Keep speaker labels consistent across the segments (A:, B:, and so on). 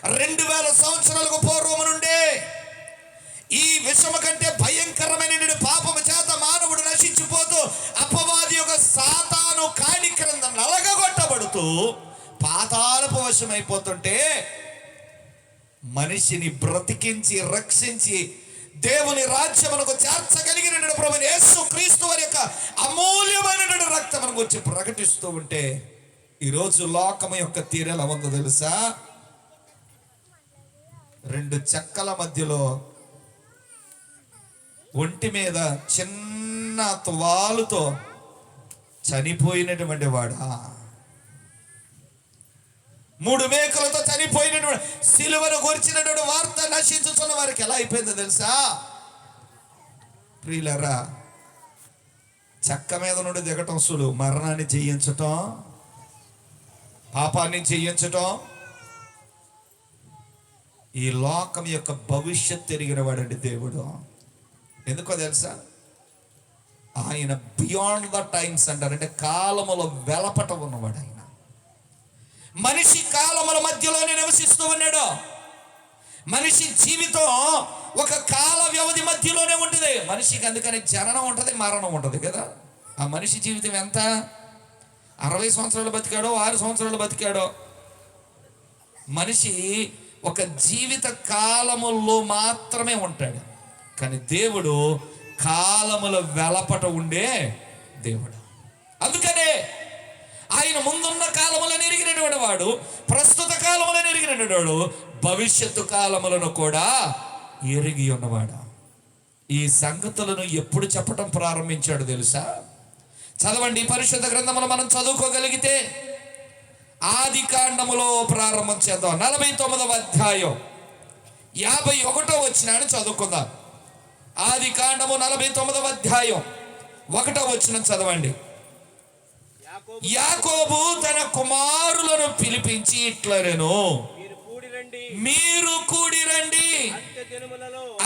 A: 2000 సంవత్సరాలకు పూర్వము నుండే ఈ విషము కంటే భయంకరమైన పాపము చేత మానవుడు నశించిపోతూ అపవాది యొక్క సాతాను కాడి క్రింద నలగగొట్టబడుతూ పాతాళపు వశమైపోతుంటే, మనిషిని బ్రతికించి రక్షించి దేవుని రాజ్యమునకు చేర్చగలిగిన ప్రభువైన యేసు క్రీస్తు వారి యొక్క అమూల్యమైన రక్తమును గురించి ప్రకటిస్తూ ఉంటే, ఈరోజు లోకము యొక్క తీరు ఎలా ఉందో తెలుసా? 2 చెక్కల మధ్యలో ఒంటి మీద చిన్న తువాలుతో చనిపోయినటువంటి వాడా, 3 మేకలతో చనిపోయినటువంటి సిలువను గురించినటువంటి వార్త నశించుతున్న వారికి ఎలా అయిపోయిందో తెలుసా? ప్రియులారా, చెక్క మీద నుండి దిగటం సులువు, మరణాన్ని జయించటం, పాపాన్ని జయించటం, ఈ లోకం యొక్క భవిష్యత్తు ఎరిగిన వాడండి దేవుడు. ఎందుకో తెలుసా? ఆయన బియాండ్ ద టైమ్స్ అంటారు, అంటే కాలములో వెలపట ఉన్నవాడు ఆయన. మనిషి కాలముల మధ్యలోనే నివసిస్తూ ఉన్నాడు. మనిషి జీవితం ఒక కాల వ్యవధి మధ్యలోనే ఉంటుంది. మనిషికి అందుకని జననం ఉంటుంది, మరణం ఉంటుంది కదా. ఆ మనిషి జీవితం ఎంత? 60 సంవత్సరాలు బతికాడో 6 సంవత్సరాలు బతికాడో, మనిషి ఒక జీవిత కాలములో మాత్రమే ఉంటాడు. కానీ దేవుడు కాలముల వెలపట ఉండే దేవుడు. అందుకనే ఆయన ముందున్న కాలములను ఎరిగినటువంటి వాడు, ప్రస్తుత కాలములను ఎరిగినటువంటి వాడు, భవిష్యత్తు కాలములను కూడా ఎరిగి ఉన్నవాడు. ఈ సంగతులను ఎప్పుడు చెప్పటం ప్రారంభించాడు తెలుసా? చదవండి, పరిశుద్ధ గ్రంథములు మనం చదువుకోగలిగితే ఆది కాండములో ప్రారంభం చేద్దాం. 49వ అధ్యాయం 51వ వచనాన్ని చదువుకుందాం. ఆది కాండము 49వ అధ్యాయం 1వ వచనం చదవండి. యాకోబు తన కుమారులను పిలిపించి ఇట్లనెను, మీరు కూడి రండి,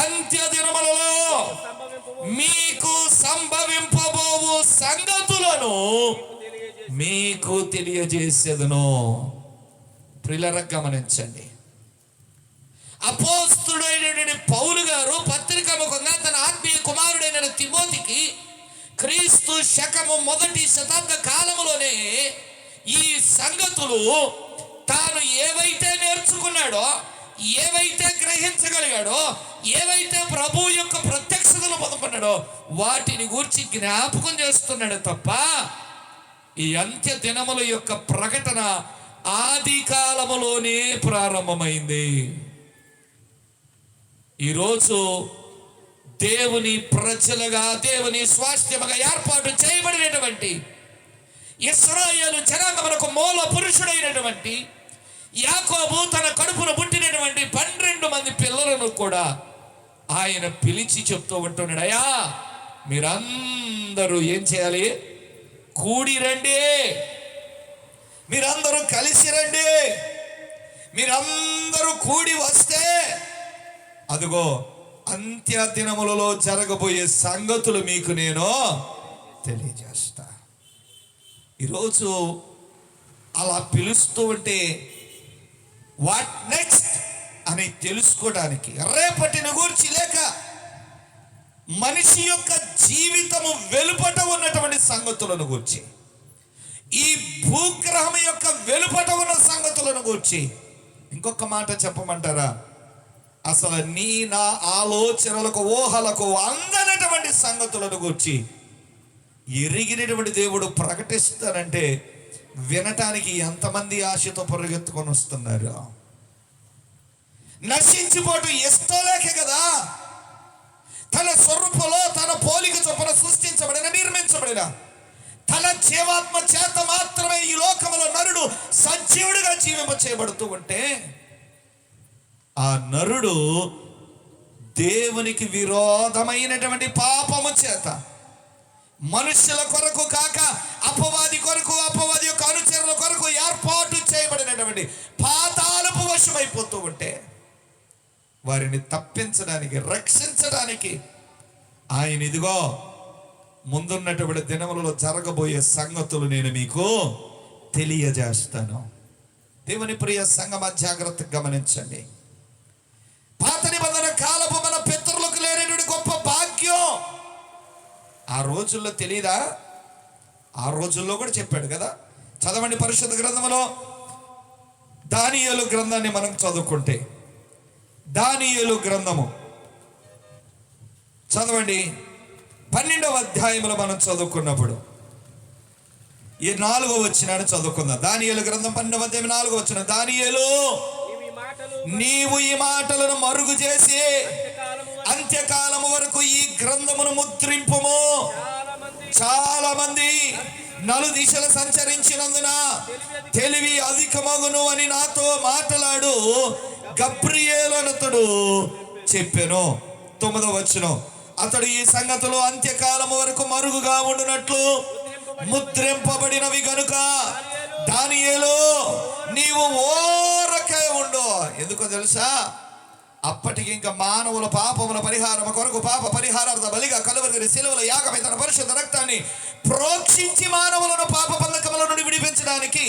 A: అంత్య దినములలో మీకు సంభవింపబోవు సంగతులను మీకు తెలియజేసేదను. ప్రియులారా గమనించండి, అపోస్తలుడైనటువంటి పౌలు గారు పత్రిక ముఖంగా తన ఆత్మీయ కుమారుడైన తిమోతికి క్రీస్తు శకము 1వ శతాబ్ద కాలంలోనే ఈ సంగతులు తాను ఏవైతే నేర్చుకున్నాడో, ఏవైతే గ్రహించగలిగాడో, ఏవైతే ప్రభు యొక్క ప్రత్యక్షతలు పొందుకున్నాడో వాటిని గూర్చి జ్ఞాపకం చేస్తున్నాడు తప్ప, ఈ అంత్య దినముల యొక్క ప్రకటన ఆది కాలములోనే ప్రారంభమైంది. ఈరోజు దేవుని ప్రజలుగా, దేవుని స్వాస్థ్యముగా ఏర్పాటు చేయబడినటువంటి ఇశ్రాయేలు జనాంగమునకు మూల పురుషుడైనటువంటి యాకోబు తన కడుపును పుట్టినటువంటి 12 మంది పిల్లలను కూడా ఆయన పిలిచి చెప్తూ ఉంటున్నాడు, అయ్యా మీరందరూ ఏం చేయాలి? కూడి రండి, మీరందరూ కలిసి రండి. మీరందరూ కూడి వస్తే అదిగో అంత్య దినములలో జరగబోయే సంగతులు మీకు నేను తెలియజేస్తా. ఈరోజు అలా పిలుస్తూ ఉంటే వాట్ నెక్స్ట్ అని తెలుసుకోవడానికి, రేపటిని గూర్చి లేక మనిషి యొక్క జీవితము వెలుపట ఉన్నటువంటి సంగతులను గూర్చి, ఈ భూగ్రహం యొక్క వెలుపట ఉన్న సంగతులను గూర్చి, ఇంకొక మాట చెప్పమంటారా? అసలు నీ నా ఆలోచనలకు, ఊహలకు అందనటువంటి సంగతులను గూర్చి ఎరిగినటువంటి దేవుడు ప్రకటిస్తానంటే వినటానికి ఎంతమంది ఆశతో పరిగెత్తుకొని వస్తున్నారు? నశించిపోటు ఇష్టం లేకే కదా. తన స్వరూపంలో తన పోలిక చొప్పున సృష్టించబడిన, నిర్మించబడిన తన జీవాత్మ చేత మాత్రమే ఈ లోకములో నరుడు సజీవుడిగా జీవింప చేయబడుతూ ఉంటే, ఆ నరుడు దేవునికి విరోధమైనటువంటి పాపము చేత మనుష్యుల కొరకు కాక అపవాది కొరకు, అపవాది యొక్క అనుచరుల కొరకు ఏర్పాటు చేయబడినటువంటి పాతాళపు వశమైపోతూ ఉంటే, వారిని తప్పించడానికి, రక్షించడానికి ఆయన ఇదిగో ముందున్నటువంటి దినములలో జరగబోయే సంగతులు నేను మీకు తెలియజేస్తాను. దేవుని ప్రియ సంగమ జాగ్రత్తగా గమనించండి. పాత నిబంధన కాలపు మన పితరులకు లేనటువంటి గొప్ప భాగ్యం ఆ రోజుల్లో తెలియదా? ఆ రోజుల్లో కూడా చెప్పాడు కదా. చదవండి పరిశుద్ధ గ్రంథంలో దానియేలు గ్రంథాన్ని మనం చదువుకుంటే, దానియేలు గ్రంథము చదవండి 12వ అధ్యాయంలో మనం చదువుకున్నప్పుడు ఈ 4వ వచనాన్ని చదువుకుందాం. దానియేలు గ్రంథం 12వ అధ్యాయం 4వ వచనం. దానియేలు, నీవు ఈ మాటలను మరుగు చేసి అంత్యకాలము వరకు ఈ గ్రంథమును ముద్రింపుము. చాలా మంది నలుదిశలు సంచరించినందున తెలివి అధికమగును అని నాతో మాట్లాడు గబ్రియేలు అతడు చెప్పెను. 9వ వచనం. అతడు ఈ సంగతులు అంత్యకాలము వరకు మరుగుగా ఉండునట్లు ముద్రింపబడినవి గనుక దానియేలు నీవు ఓరకే ఉండు. ఎందుకో తెలుసా? అప్పటికి ఇంకా మానవుల పాపముల పరిహారం కొరకు పాప పరిహారార్థ బలిగా కలువరి శిలువల యాగమై తన పరిశుద్ధ రక్తాన్ని ప్రోక్షించి మానవులను పాప బంధకముల నుండి విడిపించడానికి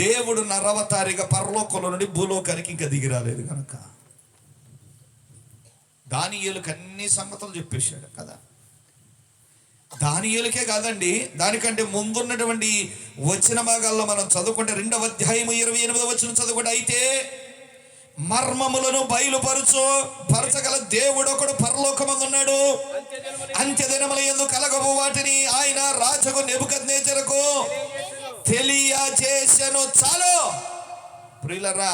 A: దేవుడు నరవతారిగా పరలోకంలో నుండి భూలోకానికి ఇంకా దిగి రాలేదు కనుక దానియేలుకి అన్ని సంగతులు చెప్పేశాడు కదా. దానియేలుకే కాదండి, దానికంటే ముందున్నటువంటి వచన భాగాల్లో మనం చదువుకుంటే 2వ అధ్యాయము 28వ వచనం చదువుకుంటే, అయితే మర్మములను పరచగల దేవుడు ఒకడు పరలోకమందున్నాడు. అంత్యదినముల యందు కలగబో వాటిని ఆయన రాజుకు నెబుకద్నెజరుకు తెలియజేసెను. చాలు ప్రియులరా,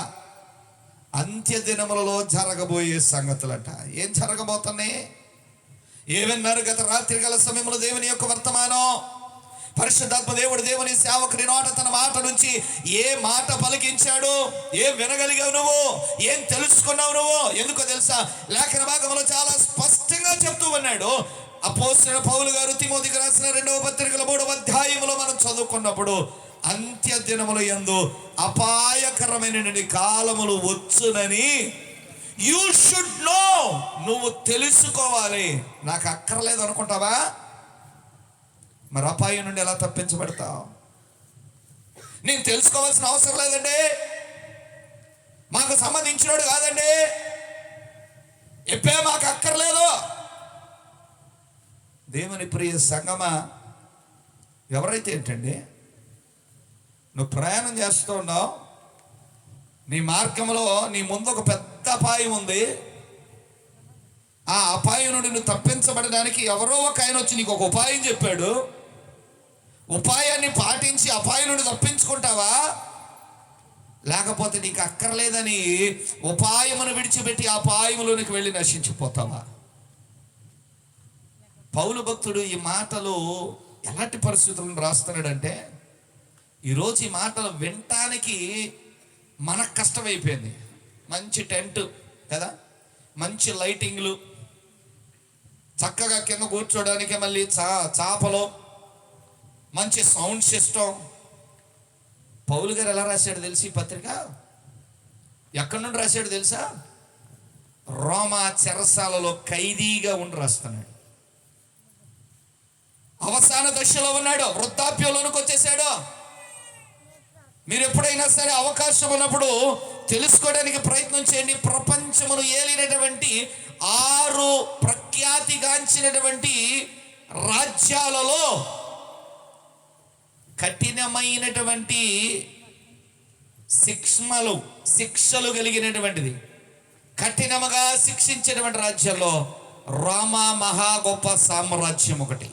A: అంత్యదినములలో జరగబోయే సంగతులట. ఏం జరగబోతున్నాయి? ఏమన్నారు? గత రాత్రి గల సమయంలో దేవుని యొక్క వర్తమానం, పరిశుద్ధాత్మ దేవుడు దేవుని సేవకుని నోట తన మాట నుంచి ఏ మాట పలికించాడు, ఏం వినగలిగావు నువ్వు, ఏం తెలుసుకున్నావు నువ్వు? ఎందుకో తెలుసా? లేఖన భాగంలో చాలా స్పష్టంగా చెప్తూ ఉన్నాడు. అపోస్తలుడైన పౌలు గారు తిమోతికి రాసిన 2వ పత్రికలో 3వ అధ్యాయంలో మనం చదువుకున్నప్పుడు, అంత్య దినముల యందు అపాయకరమైన కాలములు వచ్చునని యూ షుడ్ నో, నువ్వు తెలుసుకోవాలి. నాకు అక్కర్లేదు అనుకుంటావా? మరి అపాయం నుండి ఎలా తప్పించబడతావు? నేను తెలుసుకోవాల్సిన అవసరం లేదండి, మాకు సంబంధించినోడు కాదండి, ఎప్పే మాకు అక్కర్లేదు. దేవుని ప్రియ సంగమా, ఎవరైతే ఏంటండి, నువ్వు ప్రయాణం చేస్తూ ఉన్నావు, నీ మార్గంలో నీ ముందు ఒక పెద్ద అపాయం ఉంది. ఆ అపాయం నుండి నువ్వు తప్పించబడడానికి ఎవరో ఒక ఆయన వచ్చి నీకు ఒక ఉపాయం చెప్పాడు. ఉపాయాన్ని పాటించి అపాయం నుండి తప్పించుకుంటావా? లేకపోతే నీకు అక్కర్లేదని ఉపాయమును విడిచిపెట్టి ఆ అపాయంలోనికి వెళ్ళి నశించిపోతావా? పౌలు భక్తుడు ఈ మాటలు ఎలాంటి పరిస్థితులను రాస్తున్నాడంటే, ఈరోజు ఈ మాటలు వినటానికి మనకు కష్టమైపోయింది. మంచి టెంట్ కదా, మంచి లైటింగ్లు, చక్కగా కింద కూర్చోడానికి మళ్ళీ చాపలు, మంచి సౌండ్ సిస్టమ్. పౌలు గారు ఎలా రాశాడు తెలిసి పత్రిక? ఎక్కడి నుండి రాశాడు తెలుసా? రోమా చెరసాలలో ఖైదీగా ఉండి రాస్తున్నాడు. అవసాన దశలో ఉన్నాడు, వృద్ధాప్యంలోనికి వచ్చేసాడు. మీరు ఎప్పుడైనా సరే అవకాశం ఉన్నప్పుడు తెలుసుకోవడానికి ప్రయత్నం చేయండి. ప్రపంచమును ఏలినటువంటి 6 ప్రఖ్యాతిగాంచినటువంటి రాజ్యాలలో కఠినమైనటువంటి శిక్షలు కలిగినటువంటిది, కఠినముగా శిక్షించినటువంటి రాజ్యాల్లో రోమా మహా గొప్ప సామ్రాజ్యం ఒకటి.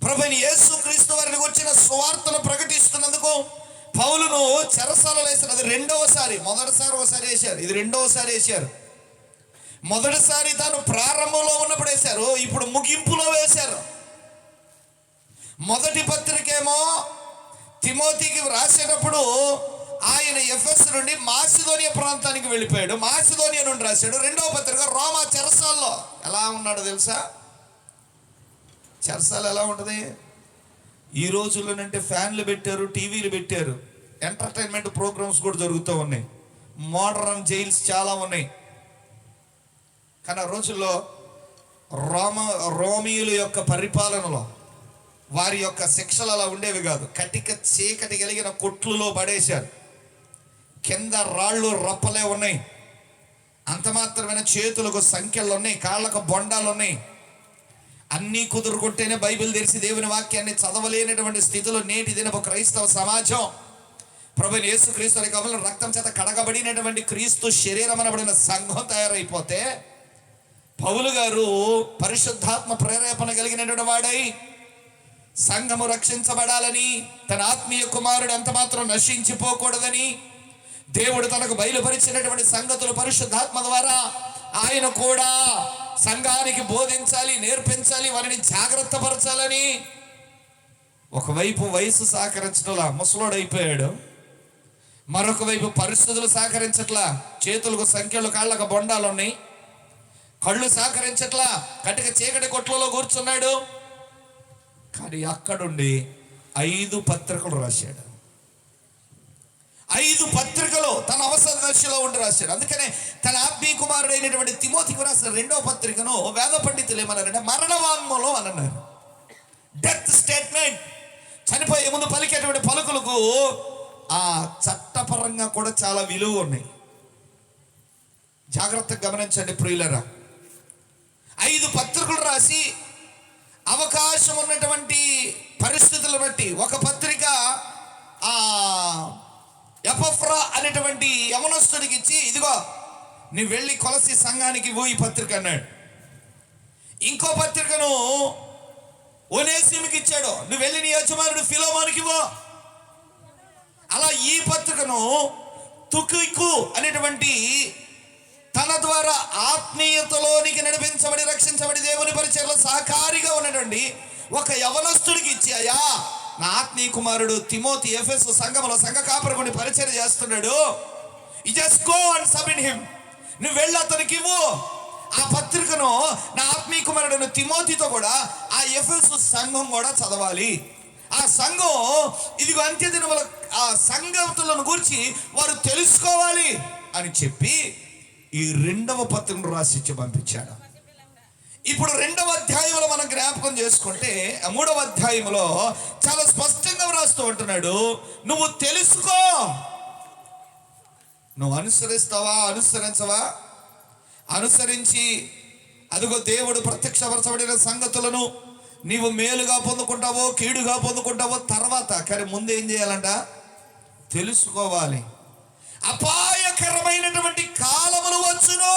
A: ప్రభువైన యేసుక్రీస్తు వారిని వచ్చిన సువార్తను ప్రకటిస్తున్నందుకు పౌలును చెరసాలలో వేశారు. అది రెండవసారి. మొదటిసారి ఒకసారి వేశారు, ఇది రెండవసారి వేశారు. మొదటిసారి తాను ప్రారంభంలో ఉన్నప్పుడు వేశారు, ఇప్పుడు ముగింపులో వేశారు. మొదటి పత్రికేమో తిమోతికి రాసేటప్పుడు ఆయన ఎఫెసు నుండి మాసిదోనియా ప్రాంతానికి వెళ్ళిపోయాడు, మాసిదోనియా నుండి రాశాడు. రెండవ పత్రిక రోమా చెరసాల్లో ఎలా ఉన్నాడో తెలుసా? చెరసాల ఎలా ఉంటుంది? ఈ రోజుల్లోనంటే ఫ్యాన్లు పెట్టారు, టీవీలు పెట్టారు, ఎంటర్టైన్మెంట్ ప్రోగ్రామ్స్ కూడా జరుగుతూ ఉన్నాయి, మోడర్న్ జైల్స్ చాలా ఉన్నాయి. కానీ ఆ రోజుల్లో రోమీయుల యొక్క పరిపాలనలో వారి యొక్క శిక్షలు అలా ఉండేవి కాదు. కటిక చీకటి కలిగిన కొట్లులో పడేశారు. కింద రాళ్ళు రప్పలే ఉన్నాయి. అంత మాత్రమైన చేతులకు సంఖ్యలు ఉన్నాయి, కాళ్ళకు బొండాలు ఉన్నాయి. అన్నీ కుదురుకుంటేనే బైబిల్ తెరిచి దేవుని వాక్యాన్ని చదవలేనటువంటి స్థితిలో నేటి దినపు క్రైస్తవ సమాజం, ప్రభువైన యేసుక్రీస్తు వారి కమల రక్తం చేత కడగబడినటువంటి క్రీస్తు శరీరం అనబడిన సంఘం తయారైపోతే, పౌలు గారు పరిశుద్ధాత్మ ప్రేరేపణ కలిగినటువంటి వాడై సంఘము రక్షించబడాలని, తన ఆత్మీయ కుమారుడు ఎంత మాత్రం నశించిపోకూడదని, దేవుడు తనకు బయలుపరిచినటువంటి సంగతులు పరిశుద్ధాత్మ ద్వారా ఆయన కూడా సంఘానికి బోధించాలి, నేర్పించాలి, వారిని జాగ్రత్త పరచాలని. ఒకవైపు వయసు సహకరించట్లా, ముసలోడైపోయాడు. మరొక వైపు పరిస్థితులు సహకరించట్లా, చేతులకు సంఖ్యలు, కాళ్ళకు బొండాలు ఉన్నాయి. కళ్ళు సహకరించట్లా, కటిక చీకటి కొట్లలో కూర్చున్నాడు. కానీ అక్కడుండి 5 పత్రికలు రాశాడు. 5 పత్రికలు తన అవసర దశలో ఉండి రాశాడు. అందుకనే తన ఆత్మీయ కుమారుడైనటువంటి తిమోతికి రాసిన 2వ పత్రికను వేద పండితులు ఏమన్నారంటే మరణ వాంగ్మూలం అని అన్నారు. Death statement. చనిపోయే ముందు పలికేటువంటి పలుకులకు ఆ చట్టపరంగా కూడా చాలా విలువ ఉన్నాయి. జాగ్రత్తగా గమనించండి ప్రియులరా. 5 పత్రికలు రాసి అవకాశం ఉన్నటువంటి పరిస్థితులను బట్టి ఒక పత్రిక ఎపఫ్రా అనేటువంటి యవనస్తుడికి ఇచ్చి, ఇదిగో నువ్వు వెళ్ళి కొలసి సంఘానికి ఈ పత్రిక అన్నాడు. ఇంకో పత్రికను ఒనేసిముకి ఇచ్చాడు, నువ్వు వెళ్ళి నీ యజమానుడు ఫిలోమోనుకి ఇవ్వు. అలా ఈ పత్రికను తుకికు అనేటువంటి తన ద్వారా ఆత్మీయతలోనికి నడిపించబడి రక్షించబడి దేవుని పరిచయలో సహకారిగా ఉన్నటువంటి ఒక యవనస్తుడికి ఇచ్చి, అయ్యా నా ఆత్మీయ కుమారుడు తిమోతి ఎఫెసు సంఘంలో సంఘ కాపరిని పరిచయం చేస్తున్నాడు, just go and submit him, నువ్వు వెళ్ళి అతనికి ఇవ్వు. ఆ పత్రికను నా ఆత్మీయ కుమారుడు తిమోతితో కూడా ఆ ఎఫెసు సంఘం కూడా చదవాలి. ఆ సంఘం ఇదిగో అంత్య దినముల ఆ సంగతులను గురించి వారు తెలుసుకోవాలి అని చెప్పి ఈ 2వ పత్రికను రాసిచ్చి పంపించాడు. ఇప్పుడు 2వ అధ్యాయంలో మనం జ్ఞాపకం చేసుకుంటే 3వ అధ్యాయంలో చాలా స్పష్టంగా రాస్తూ ఉంటున్నాడు, నువ్వు తెలుసుకో. నువ్వు అనుసరిస్తావా, అనుసరించవా? అనుసరించి అదిగో దేవుడు ప్రత్యక్షపరచబడిన సంగతులను నీవు మేలుగా పొందుకుంటావో కీడుగా పొందుకుంటావో తర్వాత, కానీ ముందు ఏం చేయాలంట? తెలుసుకోవాలి. అపాయకరమైనటువంటి కాలములు వచ్చును.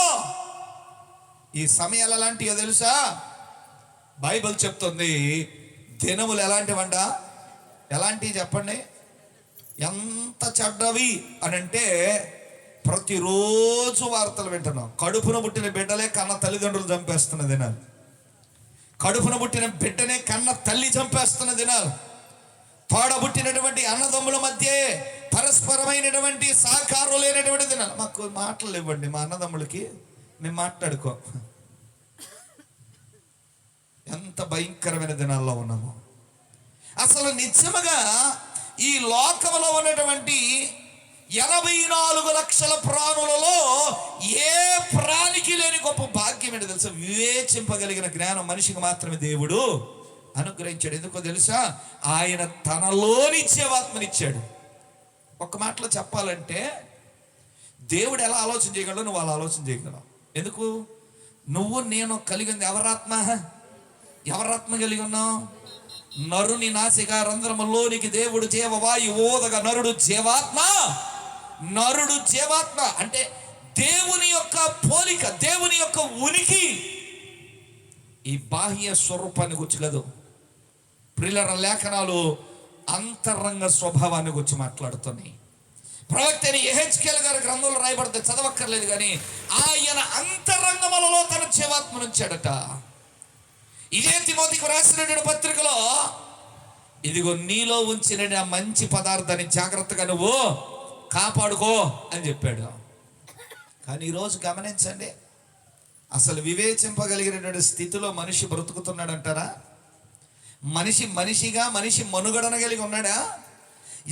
A: ఈ సమయాలు ఎలాంటివో తెలుసా? బైబిల్ చెప్తుంది దినములు ఎలాంటివంట. ఎలాంటివి చెప్పండి? ఎంత చెడ్డవి అని అంటే ప్రతిరోజు వార్తలు వింటున్నాం. కడుపున పుట్టిన బిడ్డలే కన్న తల్లిదండ్రులు చంపేస్తున్న దినాలు. కడుపున పుట్టిన బిడ్డనే కన్న తల్లి చంపేస్తున్న దినాలు. తోడబుట్టినటువంటి అన్నదమ్ముల మధ్య పరస్పరమైనటువంటి సహకారం లేనటువంటి దినాలు. మాకు మాటలు ఇవ్వండి, మా అన్నదమ్ములకి మేము మాట్లాడుకో. ఎంత భయంకరమైన దినాల్లో ఉన్నాము. అసలు నిజముగా ఈ లోకంలో ఉన్నటువంటి 84 లక్షల ప్రాణులలో ఏ ప్రాణికి లేని గొప్ప భాగ్యం ఏంటో తెలుసా? వివేచింపగలిగిన జ్ఞానం మనిషికి మాత్రమే దేవుడు అనుగ్రహించాడు. ఎందుకో తెలుసా? ఆయన తనలోని జీవాత్మనిచ్చాడు. ఒక మాటలో చెప్పాలంటే దేవుడు ఎలా ఆలోచన చేయగలవు, నువ్వు అలా ఆలోచన చేయగలవు. ఎందుకు? నువ్వు నేను కలిగింది ఎవరాత్మ కలిగి ఉన్నావు? నరుని నాసిక రంధ్రములోనికి దేవుడు జీవవాయు ఓదగా నరుడు జీవాత్మ అంటే దేవుని యొక్క పోలిక, దేవుని యొక్క ఉనికి. ఈ బాహ్య స్వరూపాన్ని గురించి కాదు ప్రియులారా, లేఖనాలు అంతరంగ స్వభావాన్ని గురించి మాట్లాడుతున్నాయి. ప్రవక్త యెహెజ్కేలు గారి గ్రంథంలో రాయబడితే చదవక్కర్లేదు, కానీ ఆయన అంతరంగములలో తన జీవాత్మను ఉంచాడట. ఇదే తిమోతికి రాసినటువంటి పత్రికలో ఇదిగో నీలో ఉంచిన ఆ మంచి పదార్థాన్ని జాగ్రత్తగా నువ్వు కాపాడుకో అని చెప్పాడు. కానీ ఈరోజు గమనించండి, అసలు వివేచింపగలిగినటువంటి స్థితిలో మనిషి బ్రతుకుతున్నాడంటారా? మనిషిగా మనిషి మనుగడన కలిగి ఉన్నాడా?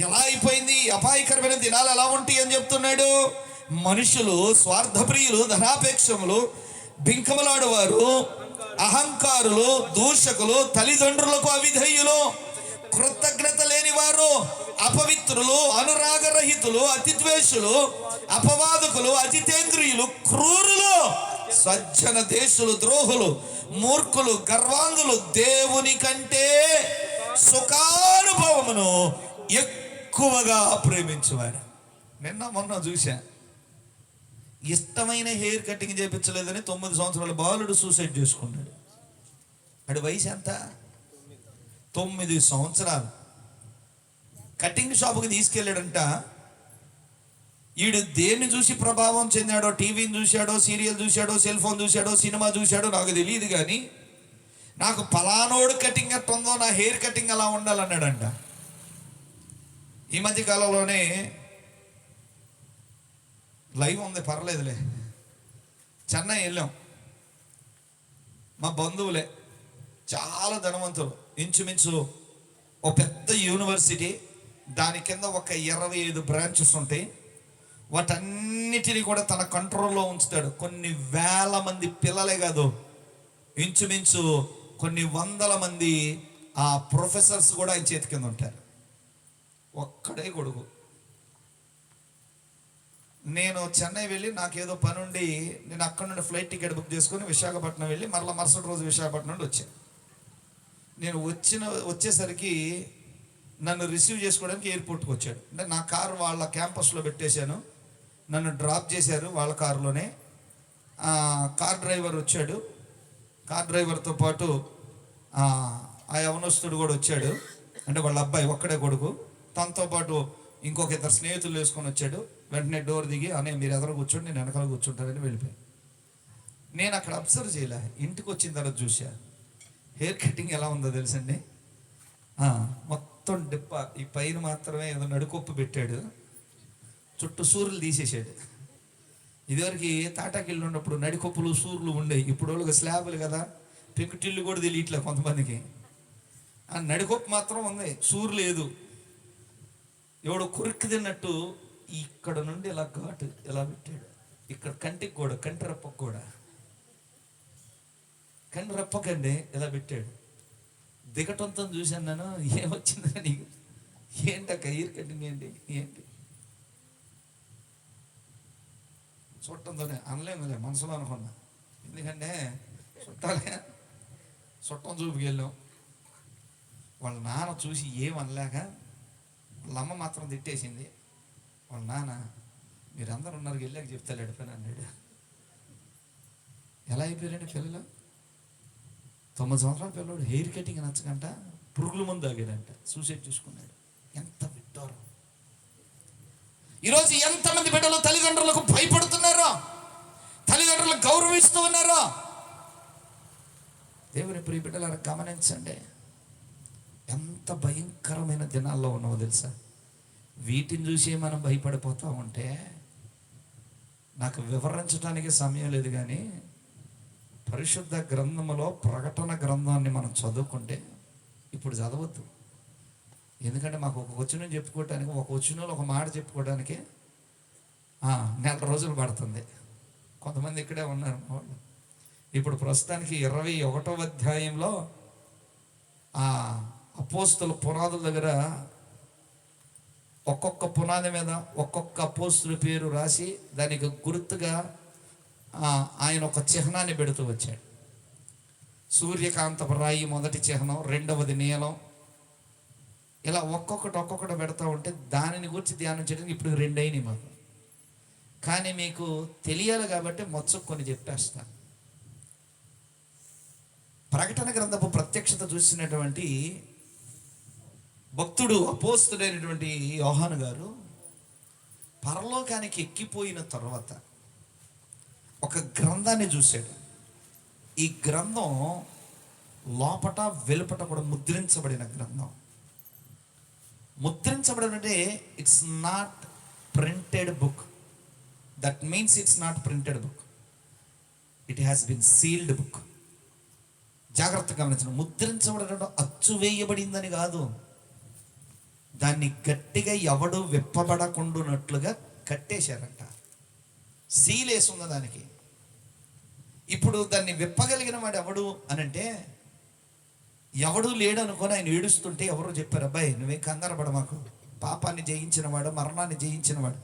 A: ఎలా అయిపోయింది? అపాయకరమైన దినాలు ఎలా ఉంటాయి అని చెప్తున్నాడు. మనుషులు స్వార్థప్రియులు, ధనాపేక్షములు, బింకములాడువారు, అహంకారులు, దూషకులు, తల్లిదండ్రులకు అవిధేయులు, కృతజ్ఞత లేని వారు, అపవిత్రులు, అనురాగరహితులు, అతిద్వేషులు, అపవాదకులు, అజితేంద్రియులు, క్రూరులు, సజ్జన దేశులు, ద్రోహులు, మూర్ఖులు, గర్వాంధులు, దేవుని కంటే సుఖానుభవమును ఎక్కువగా ప్రేమించేవారు. నిన్న మొన్న చూశా, ఇష్టమైన హెయిర్ కటింగ్ చేయించలేదని 9 సంవత్సరాల బాలుడు సూసైడ్ చేసుకున్నాడు. అడి వయసు ఎంత? 9 సంవత్సరాలు. కటింగ్ షాపుకి తీసుకెళ్ళాడంట. ఈడు దేన్ని చూసి ప్రభావం చెందాడో, టీవీని చూశాడో, సీరియల్ చూశాడో, సెల్ ఫోన్ చూశాడో, సినిమా చూశాడో నాకు తెలియదు, కానీ నాకు పలానోడు కటింగ్ ఎట్ట ఉందో నా హెయిర్ కటింగ్ అలా ఉండాలన్నాడంట. ఈ మధ్య కాలంలోనే లైవ్ ఉంది, పర్లేదులే, చెన్నై వెళ్ళాం. మా బంధువులే, చాలా ధనవంతులు, ఇంచుమించు ఒక పెద్ద యూనివర్సిటీ, దాని కింద ఒక 25 బ్రాంచెస్ ఉంటాయి. వాటన్నిటినీ కూడా తన కంట్రోల్లో ఉంచుతాడు. కొన్ని వేల మంది పిల్లలే కాదు, ఇంచుమించు కొన్ని వందల మంది ఆ ప్రొఫెసర్స్ కూడా ఆయన చేతి కింద ఉంటారు. ఒక్కడే కొడుకు. నేను చెన్నై వెళ్ళి నాకేదో పని ఉండి నేను అక్కడ నుండి ఫ్లైట్ టికెట్ బుక్ చేసుకొని విశాఖపట్నం వెళ్ళి మరలా మరుసటి రోజు విశాఖపట్నం నుండి వచ్చాను. నేను వచ్చేసరికి నన్ను రిసీవ్ చేసుకోవడానికి ఎయిర్పోర్ట్కి వచ్చాడు. అంటే నా కారు వాళ్ళ క్యాంపస్లో పెట్టేశాను, నన్ను డ్రాప్ చేశారు వాళ్ళ కారులోనే. కార్ డ్రైవర్ వచ్చాడు, కార్ డ్రైవర్తో పాటు ఆ యవనస్తుడు కూడా వచ్చాడు. అంటే వాళ్ళ అబ్బాయి ఒక్కడే కొడుకు, తనతో పాటు ఇంకొక 2 స్నేహితులు వేసుకొని వచ్చాడు. వెంటనే డోర్ దిగి, అనే మీరు ఎదురు కూర్చోండి, నేను వెనకాల కూర్చుంటానని వెళ్ళిపోయాను. నేను అక్కడ అబ్జర్వ్ చేయలే. ఇంటికి వచ్చిన తర్వాత చూసా హెయిర్ కటింగ్ ఎలా ఉందో తెలుసండి. మొత్తం డిప్ప, ఈ పైన మాత్రమే ఏదో నడుకొప్పు పెట్టాడు, చుట్టూ సూర్యులు తీసేసాడు. ఇదివరకు తాటాకిళ్ళు ఉన్నప్పుడు నడికొప్పులు సూర్యులు ఉండేవి. ఇప్పుడు వాళ్ళకి స్లాబులు కదా, పెంకుటిల్లు కూడా తెలియట్లే కొంతమందికి. ఆ నడికొప్పు మాత్రం ఉంది, సూర్యు లేదు. ఎవడో కొరికి తిన్నట్టు ఇక్కడ నుండి ఇలా ఘాటు ఇలా పెట్టాడు. ఇక్కడ కంటికి కూడా, కంటి రెప్పకు కూడా, కంటి రెప్పకండి ఇలా పెట్టాడు. దిగటంతో చూశాను నేను. ఏమొచ్చిందని నీకు? ఏంటక్క హెయిర్ కటింగ్ ఏంటి ఏంటి చుట్టంతోనే అనలేములే, మనసులో అనుకున్నా. ఎందుకంటే చుట్టం చూపుకి వెళ్ళాం. వాళ్ళ నాన్న చూసి ఏమనలేక వాళ్ళ అమ్మ మాత్రం తిట్టేసింది. వాళ్ళ నాన్న, మీరందరూ ఉన్నారు, వెళ్ళాక చెప్తాడు ఎడిపోయినా అన్నాడు. ఎలా అయిపోయారంటే పిల్లలు, 9 సంవత్సరాల పిల్లడు హెయిర్ కటింగ్ నచ్చకంట పురుగుల ముందు తాగాడంట, సూసైడ్ చేసుకున్నాడు. ఎంత విడ్డూరం! ఈరోజు ఎంతమంది బిడ్డలు తల్లిదండ్రులకు భయపడుతున్నారో, తల్లిదండ్రులకు గౌరవిస్తూ ఉన్నారో. దేవుని ప్రియ బిడ్డలారా, గమనించండి, ఎంత భయంకరమైన దినాల్లో ఉన్నావో తెలుసా. వీటిని చూసి మనం భయపడిపోతూ ఉంటే నాకు వివరించడానికి సమయం లేదు, కానీ పరిశుద్ధ గ్రంథములో ప్రకటన గ్రంథాన్ని మనం చదువుకుంటే, ఇప్పుడు చదవద్దు, ఎందుకంటే మాకు ఒక వచనం చెప్పుకోవటానికి, ఒక వచనంలో ఒక మాట చెప్పుకోవడానికి 4 రోజులు పడుతుంది. కొంతమంది ఇక్కడే ఉన్నారు వాళ్ళు. ఇప్పుడు ప్రస్తుతానికి 21వ అధ్యాయంలో అపోస్తుల పునాదుల దగ్గర ఒక్కొక్క పునాది మీద ఒక్కొక్క అపోస్తుల పేరు రాసి దానికి గుర్తుగా ఆయన ఒక చిహ్నాన్ని పెడుతూ వచ్చాడు. సూర్యకాంతపు రాయి మొదటి చిహ్నం, రెండవది నీలం, ఇలా ఒక్కొక్కటి పెడతా ఉంటే దానిని గురించి ధ్యానం చేయడానికి ఇప్పుడు 2 అయినాయి మాకు. కానీ మీకు తెలియాలి కాబట్టి మొత్తం కొన్ని చెప్పేస్తాను. ప్రకటన గ్రంథపు ప్రత్యక్షత చూసినటువంటి భక్తుడు, అపోస్తుడైనటువంటి యోహాను గారు పరలోకానికి ఎక్కిపోయిన తర్వాత ఒక గ్రంథాన్ని చూశాడు. ఈ గ్రంథం లోపట వెలుపట కూడా ముద్రించబడిన గ్రంథం. ముద్రించబడిన అంటే it's not printed book. That means it's not printed book, it has been sealed book. జాగ్రత్తగా గమనించండి. ముద్రించబడిన అచ్చు వేయబడిందని కాదు, దాన్ని గట్టిగా ఎవడు విప్పబడకుండానట్లుగా కట్టేశారంట. సీల్ వేసి ఉన్న దానికి. ఇప్పుడు దాన్ని విప్పగలిగిన వాడు ఎవడు అని అంటే, ఎవడు లేడు అనుకొని ఆయన ఏడుస్తుంటే ఎవరో చెప్పారు, అబ్బాయి నువ్వేం కంగారు పడ, మాకు పాపాన్ని జయించిన వాడు, మరణాన్ని జయించిన వాడు,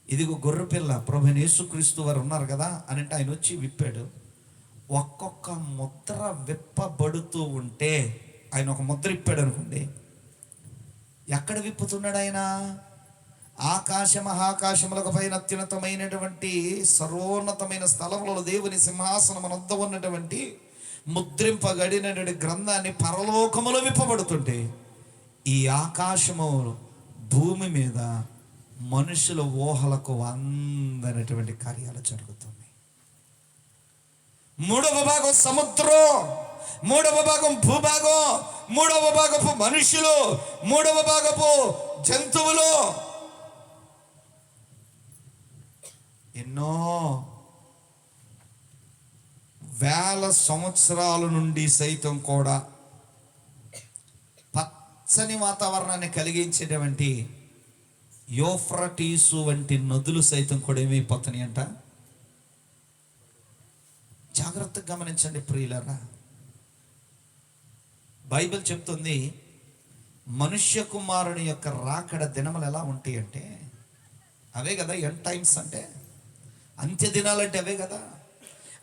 A: ఇదిగో గొర్రె పిల్ల ప్రభువైన యేసుక్రీస్తు వారు ఉన్నారు కదా అని అంటే ఆయన వచ్చి విప్పాడు. ఒక్కొక్క ముద్ర విప్పబడుతూ ఉంటే, ఆయన ఒక ముద్ర ఇప్పాడు అనుకోండి, ఎక్కడ విప్పుతున్నాడు ఆయన? ఆకాశ మహాకాశములకు పైన అత్యున్నతమైనటువంటి సర్వోన్నతమైన స్థలములలో దేవుని సింహాసనం వద్ద ఉన్నటువంటి ముద్రింపబడినటువంటి గ్రంథాన్ని పరలోకములో విప్పబడుతుంటే, ఈ ఆకాశము భూమి మీద మనుషుల ఊహలకు అందనటువంటి కార్యాలు జరుగుతున్నాయి. మూడవ భాగం సముద్రం, మూడవ భాగం భూభాగం, మూడవ భాగపు మనుషులు, మూడవ భాగపు జంతువులు, ఎన్నో వేల సంవత్సరాల నుండి సైతం కూడా పచ్చని వాతావరణాన్ని కలిగించేటువంటి యూఫ్రటీసు వంటి నదులు సైతం కూడా ఏమైపోతున్నాయి అంట. జాగ్రత్తగా గమనించండి ప్రియులారా, బైబిల్ చెప్తుంది మనుష్య కుమారుని యొక్క రాకడ దినములు ఎలా ఉంటాయి అంటే, అవే కదా ఎండ్ టైమ్స్ అంటే, అంత్య దినాలంటే అవే కదా.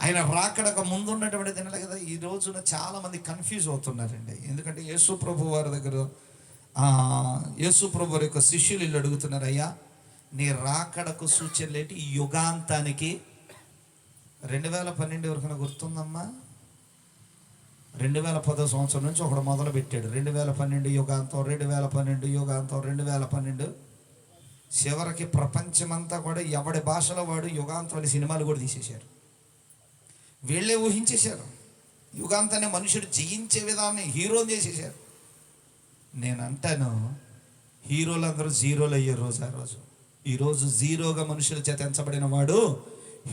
A: ఆయన రాకడకు ముందు ఉన్నటువంటి దినాలే కదా. ఈ రోజున చాలా మంది కన్ఫ్యూజ్ అవుతున్నారండి. ఎందుకంటే యేసు ప్రభు వారి దగ్గర యేసు ప్రభు వారి యొక్క శిష్యులు ఇల్లు అడుగుతున్నారు, అయ్యా నీ రాకడకు సూచనలేంటి? ఈ యుగాంతానికి 2012 వరకు గుర్తుందమ్మా, 2010 సంవత్సరం నుంచి ఒకడు మొదలు పెట్టాడు. 2012 యుగాంతం, 2012 యుగాంతం, 2012 చివరికి ప్రపంచమంతా కూడా ఎవడి భాషలో వాడు యుగాంతం అనే సినిమాలు కూడా తీసేశారు. వీళ్ళే ఊహించేశారు. యుగాంతాన్ని మనుషుడు జయించే విధాన్ని హీరోని చేసేశారు. నేను అంటాను, హీరోలందరూ జీరోలు అయ్యే రోజు ఆ రోజు. ఈరోజు జీరోగా మనుషుల చేత ఎంచబడిన వాడు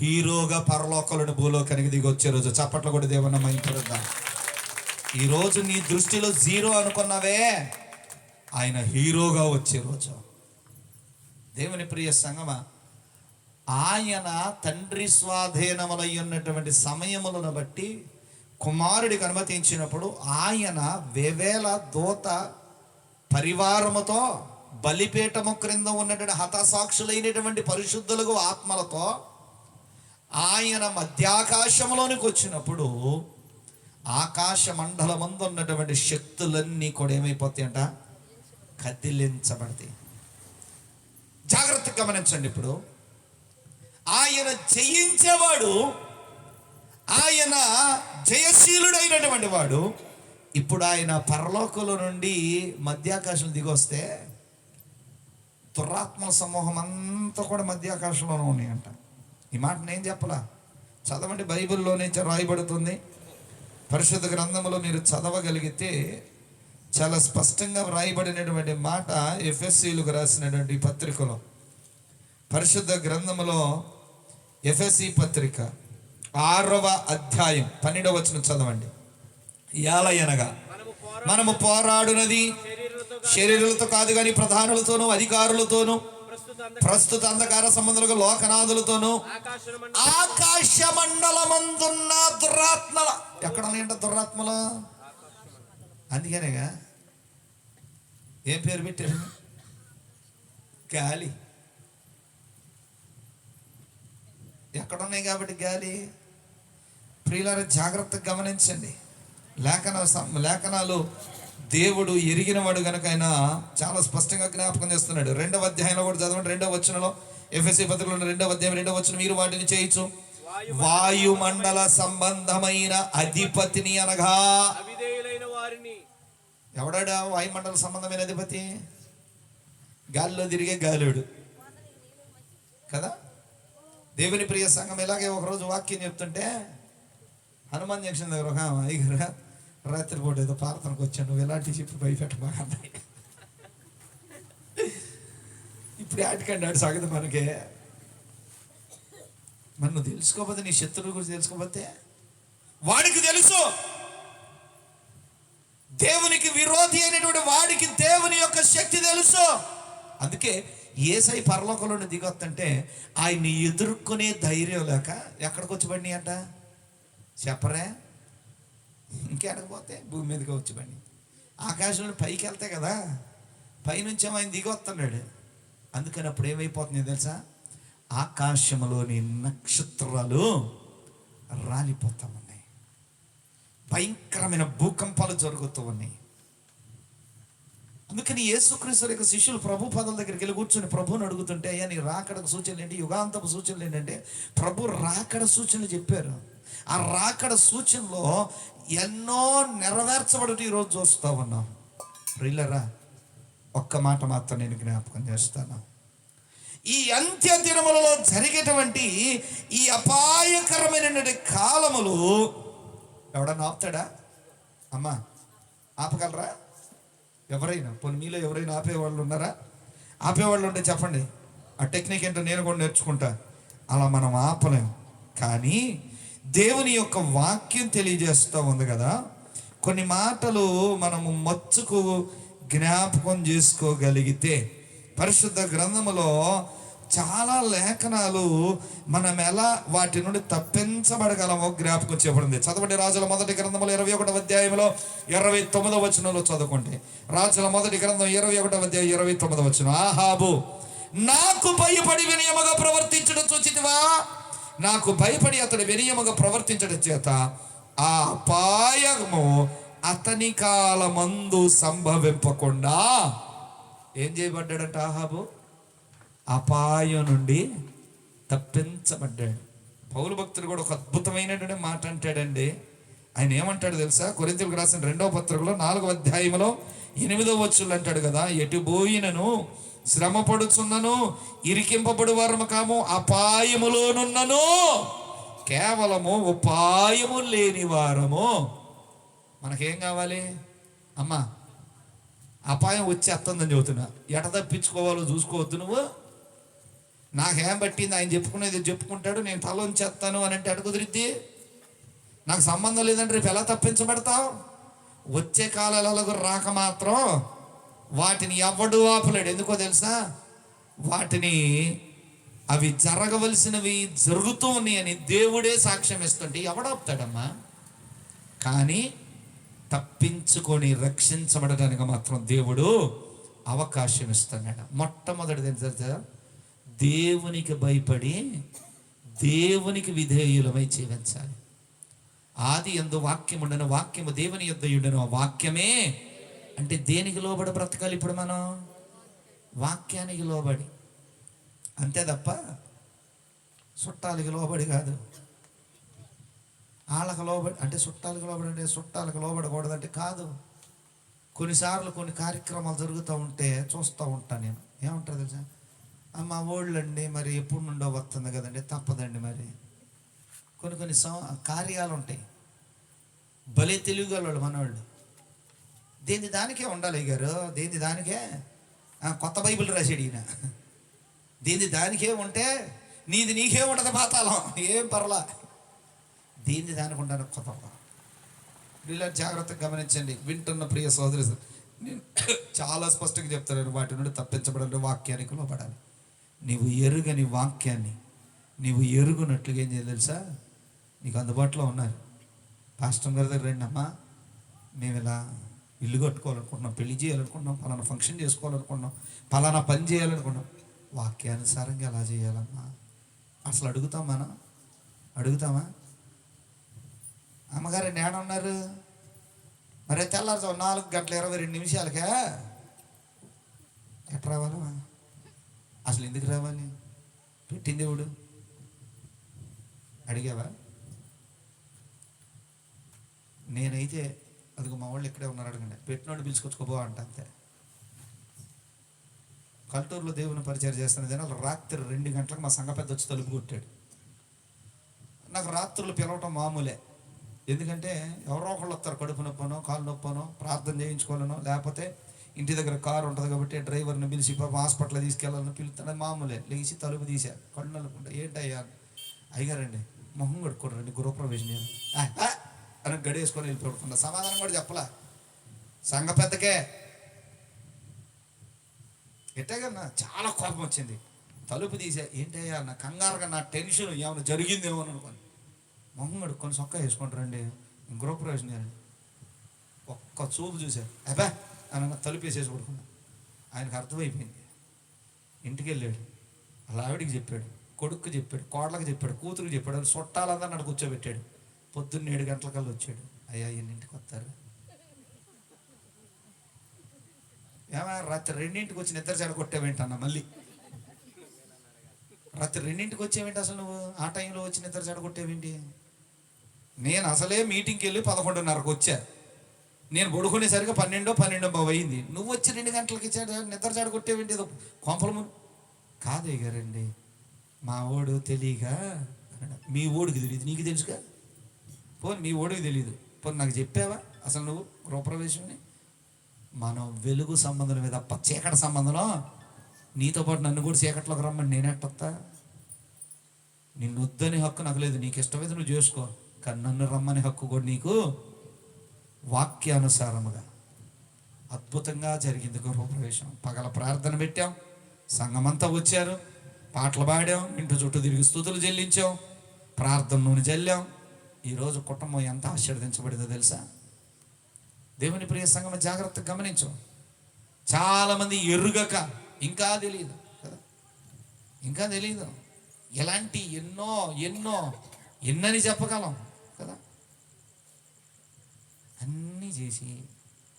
A: హీరోగా పరలోకాలను భూలోకానికి దిగి వచ్చే రోజు. చప్పట్లు కూడా దేవుని మహిమపరుద్దాం. ఈరోజు నీ దృష్టిలో జీరో అనుకున్నావే, ఆయన హీరోగా వచ్చే రోజు. దేవుని ప్రియ సంగమా, ఆయన తండ్రి స్వాధీనములై ఉన్నటువంటి సమయములను బట్టి కుమారుడికి అనుమతించినప్పుడు ఆయన వేవేల దూత పరివారముతో బలిపీఠము క్రింద ఉన్నటువంటి హతసాక్షులైనటువంటి పరిశుద్ధులకు ఆత్మలతో ఆయన మధ్యాకాశంలోనికి వచ్చినప్పుడు ఆకాశ మండలమందు ఉన్నటువంటి శక్తులన్నీ కూడా ఏమైపోతాయి అంట? కదిలించబడతాయి. జాగ్రత్తగా గమనించండి. ఇప్పుడు ఆయన జయించేవాడు, ఆయన జయశీలుడైనటువంటి వాడు. ఇప్పుడు ఆయన పరలోకంలో నుండి మధ్యాకాశం దిగొస్తే దురాత్మల సమూహం అంతా కూడా మధ్యాకాశంలోనే ఉన్నాయంట. ఈ మాట నేను చెప్పలా, చదవండి, బైబిల్లోనే రాయబడుతుంది. పరిశుద్ధ గ్రంథంలో మీరు చదవగలిగితే చాలా స్పష్టంగా రాయబడినటువంటి మాట ఎఫెసీలకు రాసినటువంటి పత్రికలో, పరిశుద్ధ గ్రంథంలో ఎఫెసీ పత్రిక 6వ అధ్యాయం 12వ వచనం చదవండి. యాలయనగా మనము పోరాడునది శరీరులతో కాదు కానీ ప్రధానులతోనూ అధికారులతోనూ ప్రస్తుత అంధకార సంబంధులకు లోకనాథులతోనూ ఆకాశ మండలమందున్న దురాత్మల. ఎక్కడ ఉన్నాయంట దురాత్మలు? అందుకనేగా ఏం పేరు పెట్టారు? గాలి. ఎక్కడున్నాయి కాబట్టి గాలి. ప్రియులారా, జాగ్రత్తగా గమనించండి. లేఖనాలు దేవుడు ఎరిగినవాడు కనుక ఆయన చాలా స్పష్టంగా జ్ఞాపకం చేస్తున్నాడు. 2వ అధ్యాయంలో కూడా చదవండి. 2వ వచనంలో, ఎఫెసీ పత్రికలో 2వ అధ్యాయం 2వ వచనం, మీరు వాటిని చేయొచ్చు వాయుమండల సంబంధమైన అధిపతిని అనగా. ఎవడాడా వాయుమండల సంబంధమైన అధిపతి? గాలిలో తిరిగే గాలుడు కదా. దేవుని ప్రియ సంఘం, ఇలాగే ఒకరోజు వాక్యం చెప్తుంటే హనుమాన్ జంక్షన్ దగ్గర ఒక అయ్యగారు రాత్రిపూట ఏదో ప్రార్థనకు వచ్చాను, నువ్వు ఎలాంటి చెప్పి భయపెట్టబాగా. ఇప్పుడు ఆటికండి ఆడు సాగదు మనకే. మరి నువ్వు తెలుసుకోకపోతే, నీ శత్రువుల గురించి తెలుసుకోకపోతే, వాడికి తెలుసు దేవునికి విరోధి అయినటువంటి వాడికి దేవుని యొక్క శక్తి తెలుసు. అందుకే యేసయ్య పరలోకంలో దిగొత్తంటే ఆయన్ని ఎదుర్కొనే ధైర్యం లేక ఎక్కడికి వచ్చి పడినాయి అంట? చెప్పరే, ఇంకెడకపోతే భూమి మీదకి వచ్చి పని. ఆకాశంలో పైకి వెళ్తే కదా, పైనుంచి ఆయన దిగి వస్తున్నాడు. అందుకని అప్పుడు ఏమైపోతుంది తెలుసా, ఆకాశంలోని నక్షత్రాలు రాలిపోతూ ఉన్నాయి, భయంకరమైన భూకంపాలు జరుగుతూ ఉన్నాయి. అందుకని యేసుక్రీస్తు యొక్క శిష్యులు ప్రభు పదల దగ్గరికి వెళ్ళి కూర్చొని ప్రభుని అడుగుతుంటే, అయ్యా నీ రాకడకు సూచనలు ఏంటి, యుగాంతపు సూచనలు ఏంటంటే ప్రభు రాకడ సూచనలు చెప్పారు. ఆ రాకడ సూచనలో ఎన్నో నెరవేర్చబడుతూ ఈరోజు చూస్తూ ఉన్నాం. ప్రియులరా, ఒక్క మాట మాత్రం నేను జ్ఞాపకం చేస్తాను. ఈ అంత్య దినములలో జరిగేటువంటి ఈ అపాయకరమైనటువంటి కాలములు ఎవడన్నా ఆపుతాడా? అమ్మా ఆపగలరా? ఎవరైనా పోనీ మీలో ఎవరైనా ఆపేవాళ్ళు ఉన్నారా? ఆపేవాళ్ళు ఉంటే చెప్పండి. ఆ టెక్నిక్ ఏంటో నేను కూడా నేర్చుకుంటా. అలా మనం ఆపలేం. కానీ దేవుని యొక్క వాక్యం తెలియజేస్తూ ఉంది కదా, కొన్ని మాటలు మనము మచ్చుకు జ్ఞాపకం చేసుకోగలిగితే పరిశుద్ధ గ్రంథములో చాలా లేఖనాలు మనం ఎలా వాటి నుండి తప్పించబడగలమో జ్ఞాపకం చేయబడింది. చదవండి రాజుల మొదటి గ్రంథంలో 21వ అధ్యాయంలో 29వ వచనంలో చదువుకోండి. రాజుల మొదటి గ్రంథం 21వ అధ్యాయం 29వ వచనం. ఆహాబు నాకు భయపడి వినయముగా ప్రవర్తించడం చూచితివా? నాకు భయపడి అతడు వినయముగా ప్రవర్తించడం చేత ఆ అపాయము అతని కాలమందు సంభవింపకుండా ఏం చేయబడ్డాడంట? ఆహాబు అపాయం నుండి తప్పించబడ్డాడు. పౌలు భక్తుడు కూడా ఒక అద్భుతమైనటువంటి మాట అంటాడండి. ఆయన ఏమంటాడు తెలుసా? కొరింథీయులకు రాసిన 2వ పత్రికలో 4వ అధ్యాయంలో 8వ వచనం అంటాడు కదా, ఎటు పోయినను శ్రమపడుచున్నను ఇరికింపబడు వారము కాము, అపాయములోనున్నను కేవలము ఉపాయము లేని వారము. మనకేం కావాలి అమ్మా? అపాయం వచ్చేస్తుందని చెబుతున్నా. ఎట తప్పించుకోవాలో చూసుకోవద్దు. నువ్వు నాకేం పట్టింది, ఆయన చెప్పుకునేది చెప్పుకుంటాడు, నేను తల ఉంచేస్తాను అని అంటే అటు కుదిరిద్ది. నాకు సంబంధం లేదంటే రేపు ఎలా తప్పించబడతావు? వచ్చే కాలాలకు రాక మాత్రం వాటిని ఎవడు ఆపలేడు. ఎందుకో తెలుసా? వాటిని అవి జరగవలసినవి జరుగుతూ ఉన్నాయని దేవుడే సాక్ష్యం ఇస్తుంటే ఎవడాపుతాడమ్మా? కానీ తప్పించుకొని రక్షించబడడానికి మాత్రం దేవుడు అవకాశం ఇస్తున్నాడు. మొట్టమొదటిది తెలుసా? దేవునికి భయపడి దేవునికి విధేయులమై జీవించాలి. ఆది యందు వాక్యం ఉండను, వాక్యము దేవుని యొద్ద ఉండను, ఆ వాక్యమే అంటే దేనికి లోబడి బ్రతకాలి? ఇప్పుడు మనం వాక్యానికి లోబడి, అంతే తప్ప చుట్టాలకి లోబడి కాదు. వాళ్ళకి లోబడి అంటే చుట్టాలకు లోబడి అంటే చుట్టాలకు లోబడకూడదంటే కాదు. కొన్నిసార్లు కొన్ని కార్యక్రమాలు జరుగుతూ ఉంటే చూస్తూ ఉంటాను నేను. ఏమంటారు తెలుసా? మా ఊళ్ళండి మరి ఎప్పుడు నుండో వస్తుంది కదండి, తప్పదండి. మరి కొన్ని కార్యాలు ఉంటాయి. భలే తెలుగుగలవాళ్ళు మనవాళ్ళు. దేని దానికే ఉండాలి గారు, దేని దానికే. కొత్త బైబిల్ రాసాడు ఈయన. దేని దానికే ఉంటే నీది నీకే ఉండదు పాతాళం, ఏం పర్లా. దీన్ని దానికి ఉండాలి కొత్త. వీళ్ళ జాగ్రత్తగా గమనించండి. వింటున్న ప్రియ సోదరి, నేను చాలా స్పష్టంగా చెప్తాను, వాటి నుండి తప్పించబడాలి, వాక్యానికి లోబడాలి. నీవు ఎరుగని వాక్యాన్ని నీవు ఎరుగునట్లుగా ఏం చేయాలి తెలుసా? నీకు అందుబాటులో ఉన్నారు. పాస్టర్ గారి దగ్గర రండి అమ్మా, మేము ఇలా ఇల్లు కట్టుకోవాలనుకుంటున్నాం, పెళ్లి చేయాలనుకుంటున్నాం, పలానా ఫంక్షన్ చేసుకోవాలనుకుంటున్నాం, పలానా పని చేయాలనుకుంటున్నాం. వాక్యానుసారంగా ఎలా చేయాలమ్మా? అసలు అడుగుతాం మనం? అడుగుతామా? అమ్మగారు నేనున్నారు మరి తెల్లారు 4:22 ఎట్లా రావాలా? అసలు ఎందుకు రావాలి? పెట్టింది దేవుడు. అడిగావా? నేనైతే అదిగో మా వాళ్ళు ఇక్కడే ఉన్నారు, అడగండి. పెట్టినోడు పిలుచుకొచ్చుకోబో అంట, అంతే. కల్టూరులో దేవుని పరిచయం చేస్తున్నది. రాత్రి 2 గంటలకు మా సంఘ పెద్ద వచ్చి తలుపు కొట్టాడు. నాకు రాత్రులు పిలవటం మామూలే. ఎందుకంటే ఎవరో ఒకళ్ళు వస్తారు, కడుపు నొప్పనో కాలు నొప్పనో ప్రార్థన చేయించుకోవాలనో, లేకపోతే ఇంటి దగ్గర కారు ఉంటుంది కాబట్టి డ్రైవర్ని పిలిచి హాస్పిటల్ తీసుకెళ్ళాలని పిలుస్తాడు, మామూలే. లేచి తలుపు తీశారు, కళ్ళు నలుపుకుంటా. ఏంటయ్యా? అయ్యారండి మొహం కడుక్కోరండి, గృహప్రవేశం అని గడేసుకొని వెళ్ళిపోకుండా సమాధానం కూడా చెప్పలా. సంఘ పెద్దకే ఎట్టాగన్నా చాలా కోపం వచ్చింది. తలుపు తీసా. ఏంటయ్యా? నా కంగారుగా, నా టెన్షన్ ఏమైనా జరిగిందేమో అని అనుకోని మొహం కడుక్కొని సొక్క వేసుకుంటారండి, గృహప్రవేశం చేయాలి. ఒక్క చూపు చూశారు, అబ్బా అని తలుపేసేసి పడుకున్నా. ఆయనకు అర్థమైపోయింది. ఇంటికి వెళ్ళాడు, అలా ఆవిడికి చెప్పాడు, కొడుకు చెప్పాడు, కోడలకు చెప్పాడు, కూతురికి చెప్పాడు, అది చుట్టాలందరూ నన్ను కూర్చోబెట్టాడు. పొద్దున్న 7 గంటలకల్లా వచ్చాడు. అయ్యా ఎన్నింటికి వస్తారు? ఏమా రాత్రి 2ంటికి వచ్చి నిద్ర చెడ కొట్టావేంటన్నా? మళ్ళీ రాత్రి 2ంటికి వచ్చేవేంటి అసలు నువ్వు? ఆ టైంలో వచ్చి నిద్ర చెడ కొట్టేవేంటి? నేను అసలే మీటింగ్కి వెళ్ళి 11:30కు వచ్చా. నేను పడుకునేసరికి 12 అయింది. నువ్వు వచ్చి 2 గంటలకి నిద్ర చెడ కొట్టేవేంటి? ఏదో కొంపలము కాదే గారండి, మా ఓడు తెలియక. మీ ఓడికి తెలియదు, నీకు తెలుసుగా. పోనీ మీ ఓడికి తెలియదు, పోనీ నాకు చెప్పావా అసలు నువ్వు గృహప్రవేశంని? మనం వెలుగు సంబంధం మీద తప్ప చీకటి సంబంధంలో నీతో పాటు నన్ను కూడా చీకట్లోకి రమ్మని నేనెట్టొస్తా? నిన్ను వద్దని హక్కు నాకు లేదు, నీకు ఇష్టమైతే నువ్వు చేసుకో, కానీ నన్ను రమ్మని హక్కు కూడా నీకు. వాక్యానుసారముగా అద్భుతంగా జరిగింది గృహప్రవేశం. పగల ప్రార్థన పెట్టాం, సంఘమంతా వచ్చారు, పాటలు పాడాం, ఇంటి చుట్టూ తిరిగి స్తుతులు చెల్లించాం, ప్రార్థన నూనె చల్లాం. ఈరోజు కుటుంబం ఎంత ఆశీర్వదించబడిందో తెలుసా? దేవుని ప్రియ సంఘం జాగ్రత్తగా గమనించు. చాలామంది ఎరుగక ఇంకా తెలియదు కదా, ఇంకా తెలియదు. ఎలాంటి ఎన్నో ఎన్నో ఎన్నని చెప్పగలం కదా. అన్నీ చేసి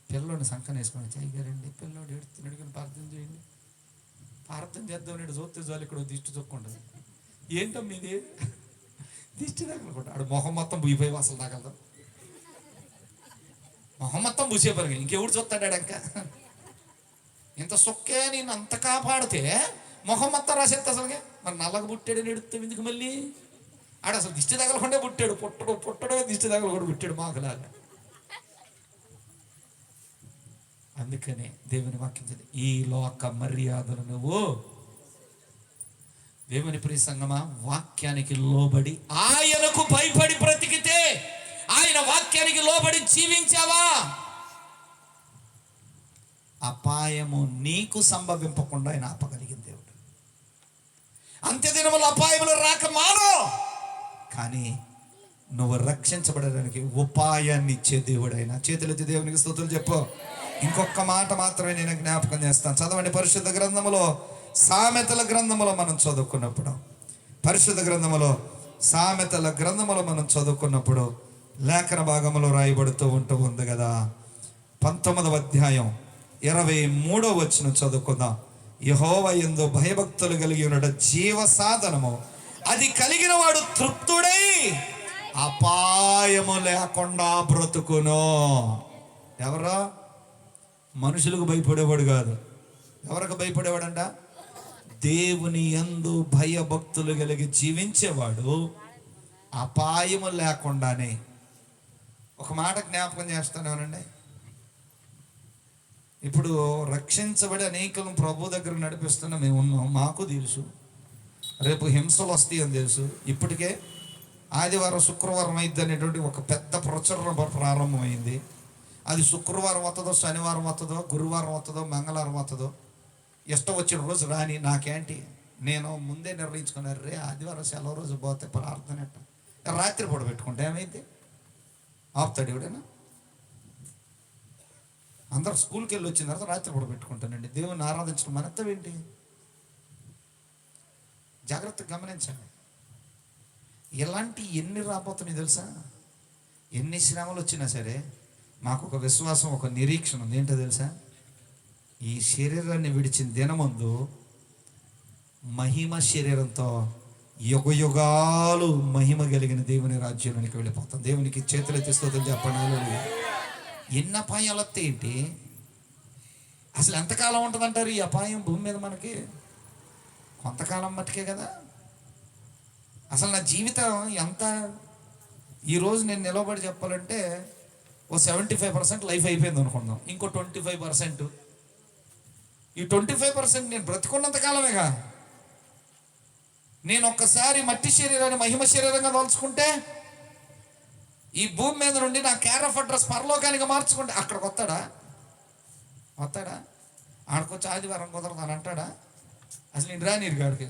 A: పిల్లోడిని సంకన వేసుకొని చేయగారండి, పిల్లోడు ఏడుతున్నాడు కానీ ప్రార్థన చేయండి, ప్రార్థన చేద్దాం. నేడు చూస్తే చాలు ఇక్కడ దిష్టి చొక్కుంటుంది. ఏంటమ్మా ఇది? దిష్టి తగలకుండా ఆడు మొహం మొత్తం బుయిపోయి అసలు తగలదు. మొహం మొత్తం బుసేపరుగా ఇంకెవడు చూస్తాడు ఇంకా? ఇంత సొక్కే నేను అంత కాపాడితే మొహం మొత్తం రాసేస్తా అసలుగా. మరి నల్లగా పుట్టాడు ఎడుతాం ఎందుకు మళ్ళీ? ఆడు అసలు దిష్టి తగలకుండా పుట్టాడు, పుట్టడో దిష్టి తగలకుండా పుట్టాడు మాకులాగా. అందుకనే దేవుని వాక్యం, ఈ లోక మర్యాదలు నువ్వు దేవుని ప్రియ సంగమా వాక్యానికి లోబడి ఆయనకు భయపడి బ్రతికితే, ఆయన వాక్యానికి లోబడి జీవించావా, అపాయము నీకు సంభవింపకుండా ఆయన ఆపగలిగిన దేవుడు. అంత్యదినములు అపాయములు రాక మాను, కానీ నువ్వు రక్షించబడడానికి ఉపాయాన్ని ఇచ్చే దేవుడు ఆయన. చేతులెత్తి దేవునికి స్తుతులు చెప్పు. ఇంకొక మాట మాత్రమే నేను జ్ఞాపకం చేస్తాను. చదవండి పరిశుద్ధ గ్రంథములో, సామెతల గ్రంథములో మనం చదువుకున్నప్పుడు, పరిశుద్ధ గ్రంథములో సామెతల గ్రంథములో మనం చదువుకున్నప్పుడు లేఖన భాగంలో రాయబడుతూ ఉంది కదా. 19వ అధ్యాయం 23వ వచనం చదువుకుందాం. యెహోవా యందు భయభక్తులు కలిగి ఉన్న జీవ సాధనము, అది కలిగిన వాడు తృప్తుడై అపాయము లేకుండా బ్రతుకును. ఎవరో మనుషులకు భయపడేవాడు కాదు. ఎవరికి భయపడేవాడంట? దేవుని యందు భయభక్తులు కలిగి జీవించేవాడు అపాయము లేకుండానే. ఒక మాట జ్ఞాపకం చేస్తానేమనండి, ఇప్పుడు రక్షించబడి అనేకులను ప్రభు దగ్గర నడిపిస్తున్న మేము ఉన్నాం. మాకు తెలుసు రేపు హింసలు వస్తాయి అని తెలుసు. ఇప్పటికే ఆదివారం శుక్రవారం అయింది అనేటువంటి ఒక పెద్ద ప్రచురణ ప్రారంభమైంది. అది శుక్రవారం వస్తుందో, శనివారం వస్తుందో, గురువారం వస్తుందో, మంగళవారం వస్తుందో, ఇష్టం వచ్చిన రోజు రాని నాకేంటి. నేను ముందే నిర్ణయించుకున్నారు, రే ఆదివారం సెలవు రోజు పోతే ప్రార్థన ఎట్ట రాత్రి పూట పెట్టుకుంటే ఏమైంది? ఆపుతాడు ఎవడైనా? అందరూ స్కూల్కి వెళ్ళి వచ్చిన తర్వాత రాత్రి పూట పెట్టుకుంటానండి. దేవుని ఆరాధించడం మనత్తం ఏంటి? జాగ్రత్తగా గమనించండి. ఇలాంటి ఎన్ని రాబోతున్నాయి తెలుసా? ఎన్ని శ్రమలు వచ్చినా సరే మాకు ఒక విశ్వాసం, ఒక నిరీక్షణ ఉంది. ఏంటో తెలుసా? ఈ శరీరాన్ని విడిచిన దినమందు మహిమ శరీరంతో యుగయుగాలు మహిమ కలిగిన దేవుని రాజ్యంలోనికి వెళ్ళిపోతాం. దేవునికి చేతులెత్తి స్తోత్రం చెప్పండి. ఎన్ని అపాయాలు వస్తాయి ఏంటి? అసలు ఎంతకాలం ఉంటుందంటారు ఈ అపాయం భూమి మీద మనకి? కొంతకాలం మట్టుకే కదా. అసలు నా జీవితం ఎంత, ఈరోజు నేను నిలబడి చెప్పాలంటే ఓ 75% లైఫ్ అయిపోయింది అనుకుందాం. ఇంకో 25%, ఈ 25% నేను బ్రతికున్నంతకాలమేగా. నేను ఒక్కసారి మట్టి శరీరాన్ని మహిమ శరీరంగా తలుచుకుంటే, ఈ భూమి మీద నుండి నా కేర్ ఆఫ్ అడ్రస్ పరలోకానికి మార్చుకుంటే అక్కడికి వస్తాడా? ఆడికొచ్చి ఆదివారం కుదరదని అంటాడా? అసలు నేను రానీరు కాడికి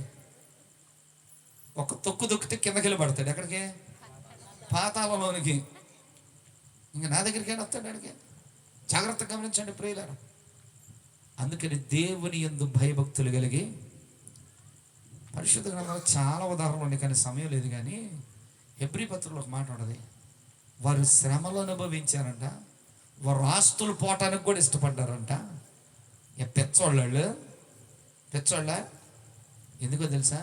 A: ఒక తొక్కు దొక్కితే కిందకి వెళ్ళి పడతాడు. ఎక్కడికి? పాతాళంలోనికి. ఇంకా నా దగ్గరికి అయినా వస్తాడు అడిగే. జాగ్రత్తగా గమనించండి ప్రియులారా. అందుకని దేవుని యందు భయభక్తులు కలిగి, పరిశుద్ధ గ్రంథంలో చాలా ఉదాహరణలు ఉన్నాయి కానీ సమయం లేదు. కానీ హెబ్రీ పత్రికలో ఒక మాట ఉన్నది, వారు శ్రమలు అనుభవించారంట, వారు ఆస్తులు పోవటానికి కూడా ఇష్టపడ్డారంట. పెచ్చోళ్ళ ఎందుకో తెలుసా?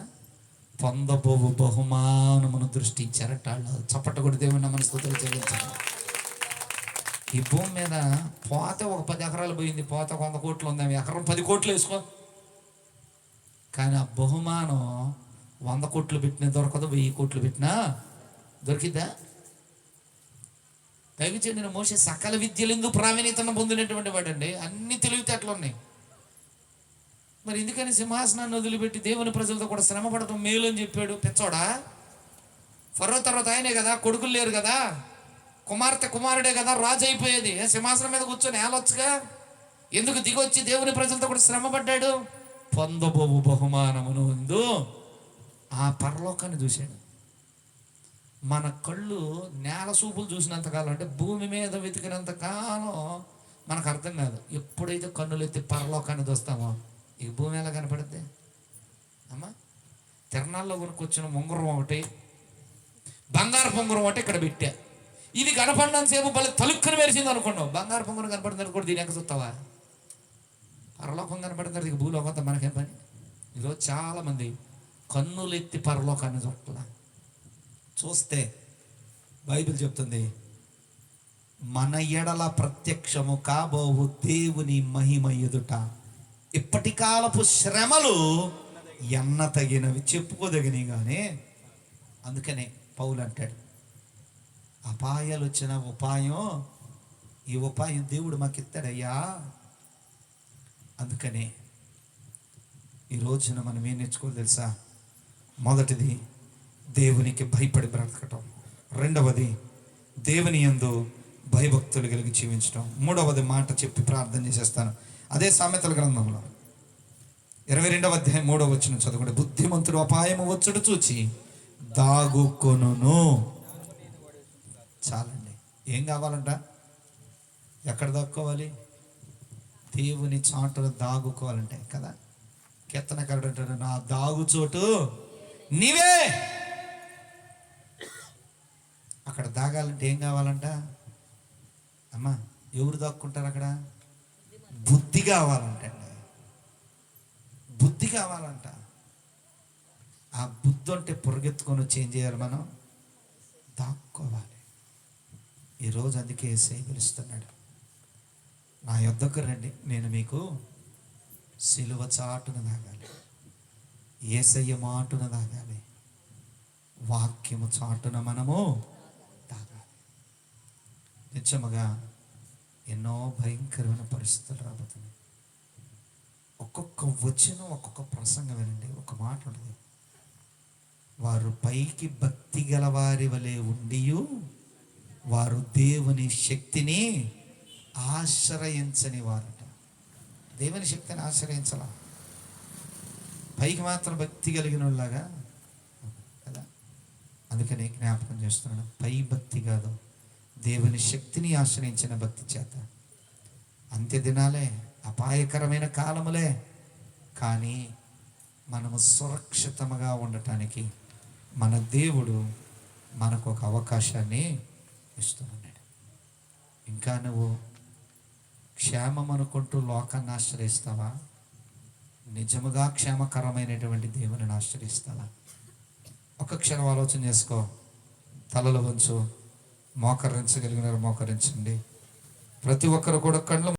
A: పొందబోవు బహుమానమును దృష్టించారట వాళ్ళు. చప్పట కూడా దేవుని మన స్తుతులు చెల్లించారు. ఈ భూమి మీద పోత ఒక 10 ఎకరాలు పోయింది, పోత 100 కోట్లు ఉంది, ఎకరం 10 కోట్లు వేసుకో. కానీ ఆ బహుమానం 100 కోట్లు పెట్టినా దొరకదు, 1000 కోట్లు పెట్టినా దొరికిద్దా? దైవజనుడైన మోషే సకల విద్యలందు ప్రావీణ్యతను పొందినటువంటి వాడండి. అన్ని తెలివితేటలు ఉన్నాయి. మరి ఎందుకని సింహాసనాన్ని వదిలిపెట్టి దేవుని ప్రజలతో కూడా శ్రమ పడటం మేలు అని చెప్పాడు? పెచ్చోడా? ఫరో తర్వాత ఆయనే కదా, కొడుకులు లేరు కదా, కుమారుడే కదా రాజు అయిపోయేది. సింహాసనం మీద కూర్చొని ఏలొచ్చుగా. ఎందుకు దిగొచ్చి దేవుని ప్రజలతో కూడా శ్రమ పడ్డాడు? పొందబోవు బహుమానమును ఉందో ఆ పరలోకాన్ని చూశాడు. మన కళ్ళు నేల చూపులు చూసినంత కాలం, అంటే భూమి మీద వెతికినంత కాలం మనకు అర్థం కాదు. ఎప్పుడైతే కన్నులు ఎత్తి పరలోకాన్ని చూస్తామో ఈ భూమి ఎలా కనపడుద్ది అమ్మా? తిరణాల్లో కొనుక్కొచ్చిన ఉంగరం ఒకటి, బంగారు పొంగరం ఒకటి ఇక్కడ పెట్టా. ఇది కనపడినంత సేపు పల్లె తలుక్కుని మెరిసింది అనుకున్నావు. బంగారు పొంగరం కనపడింది అనుకోండి, దీని ఎక్క చూస్తావా? పరలోకం కనపడింది, ఇక భూలోకంతో మనకేం పని? ఈరోజు చాలామంది కన్నులు ఎత్తి పరలోకాన్ని చూడాల. చూస్తే బైబిల్ చెప్తుంది, మన ఎడల ప్రత్యక్షము కాబోవు దేవుని మహిమ ఎదుట ఇప్పటి కాలపు శ్రమలు ఎన్న తగినవి, చెప్పుకోదగినవి. కానీ అందుకనే పౌలు అంటాడు, అపాయాలు వచ్చిన ఉపాయం, ఈ ఉపాయం దేవుడు మాకు ఇస్తాడయ్యా. అందుకనే ఈ రోజున మనం ఏం నేర్చుకోవాలి తెలుసా? మొదటిది దేవునికి భయపడి బ్రతకటం, రెండవది దేవుని యందు భయభక్తులు కలిగి జీవించడం, మూడవది మాట చెప్పి ప్రార్థన చేసేస్తాను. అదే సామెతల గ్రంథంలో 22వ అధ్యాయం 3వ వచనం చదువుకుంటే, బుద్ధిమంతుడు అపాయము వచ్చుడు చూచి దాగుకొనును. చాలండి. ఏం కావాలంట? ఎక్కడ దాక్కోవాలి? దేవుని చాటును దాగుకోవాలంటే కదా. కీర్తనకారుడు అంటాడు, నా దాగు చోటు నీవే. అక్కడ దాగాలంటే ఏం కావాలంట అమ్మా? ఎవరు దాక్కుంటారు అక్కడ? బుద్ధి కావాలంటండి. బుద్ధి కావాలంట. ఆ బుద్ధి అంటే పొరుగెత్తుకొని వచ్చి ఏం చేయాలి? మనం దాక్కోవాలి. ఈరోజు అందుకే యేసయ్య పిలుస్తున్నాడు, నా యొద్దకు రండి, నేను మీకు సిలువ చాటున దాగాలి, యేసయ్య మాటున దాగాలి, వాక్యము చాటున మనము దాగాలి. నిజముగా ఎన్నో భయంకరమైన పరిస్థితులు రాబోతున్నాయి. ఒక్కొక్క వచనం, ఒక్కొక్క ప్రసంగం వినండి. ఒక మాట ఉంటుంది, వారు పైకి భక్తి గలవారి వలె ఉండియు వారు దేవుని శక్తిని ఆశ్రయించని వారట. దేవుని శక్తిని ఆశ్రయించాల, పైకి మాత్రం భక్తి కలిగిన వాళ్ళలాగా కదా. అందుకని జ్ఞాపకం చేస్తున్నాను, పై భక్తి కాదు, దేవుని శక్తిని ఆశ్రయించిన భక్తి చేత. అంత్య దినాలే, అపాయకరమైన కాలములే, కానీ మనము సురక్షితముగా ఉండటానికి మన దేవుడు మనకు ఒక అవకాశాన్ని ఇస్తున్నాడు. ఇంకా నువ్వు క్షేమం అనుకుంటూ లోకాన్ని ఆశ్రయిస్తావా? నిజముగా క్షేమకరమైనటువంటి దేవుని ఆశ్రయిస్తావా? ఒక క్షణం ఆలోచన చేసుకో. తలలు వంచు, మోకరించగలిగినారు మోకరించండి. ప్రతి ఒక్కరు కూడా కళ్ళు